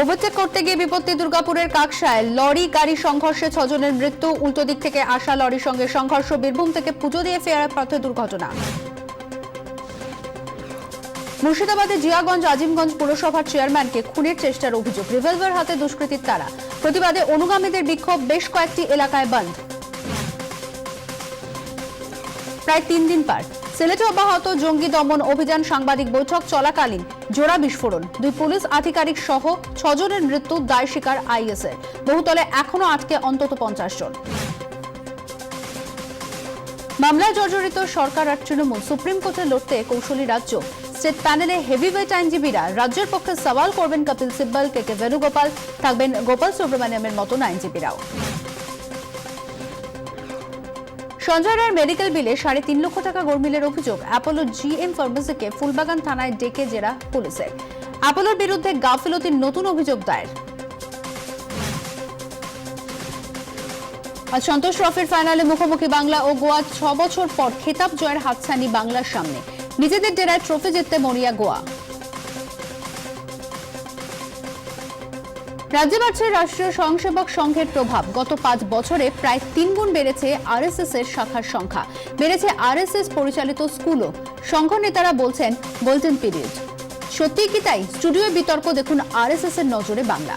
Overtake করতে গিয়ে বিপত্তি দুর্গাপুরের কাকসায় লরি গাড়ি সংঘর্ষে 6 জনের মৃত্যু। উল্টো দিক থেকে আসা লরির সঙ্গে সংঘর্ষ। বীরভূম থেকে পুজো দিয়ে ফেরার পথে দুর্ঘটনা। মুর্শিদাবাদে জিয়াগঞ্জ আজিমগঞ্জ পুরসভার চেয়ারম্যানকে খুনের চেষ্টার অভিযোগ। রিভলভার হাতে দুষ্কৃতীর তাড়া। প্রতিবাদে অনুগামীদের বিক্ষোভ। বেশ কয়েকটি এলাকায় বন্ধ। প্রায় 3 দিন পার। সিলেটে অব্যাহত জঙ্গি দমন অভিযান। সাংবাদিক বৈঠক চলাকালীন জোড়া বিস্ফোরণ। 2 পুলিশ আধিকারিক সহ 6 জনের মৃত্যু। দায় স্বীকার আইএসএর। বহুতলে এখনো আটকে অন্তত 50 জন। মামলায় জর্জরিত সরকার আর তৃণমূল। সুপ্রিম কোর্টে লড়তে কৌশলী রাজ্য। স্টেট প্যানেলে হেভিওয়েট আইনজীবীরা। রাজ্যের পক্ষে সওয়াল করবেন কপিল সিব্বল, কে বেণুগোপাল। থাকবেন গোপাল সুব্রমণিয়ামের মতন আইনজীবীরাও। সঞ্জয় রায়ের মেডিকেল বিলে 3.5 লক্ষ টাকা গরমিলের অভিযোগ। অ্যাপোলো জিএম ফার্মেসিকে ফুলবাগান থানায় ডেকে জেরা পুলিশের। অ্যাপোলোর বিরুদ্ধে গাফিলতির নতুন অভিযোগ দায়ের। আজ সন্তোষ ট্রফির ফাইনালে মুখোমুখি বাংলা ও গোয়া। 6 বছর পর খেতাব জয়ের হাতছানি বাংলার সামনে। নিজেদের ডেরায় ট্রফি জিততে মরিয়া গোয়া। রাজ্যে বাড়ছে রাষ্ট্রীয় স্বয়ংসেবক সংঘের প্রভাব। গত 5 বছরে প্রায় 3 গুণ বেড়েছে আরএসএস এর শাখার সংখ্যা। বেড়েছে আরএসএস পরিচালিত স্কুলও। সংঘ নেতারা বলছেন গোল্ডেন পিরিয়ড। সত্যিই কি তাই? স্টুডিও বিতর্ক দেখুন। আরএসএস এর নজরে বাংলা।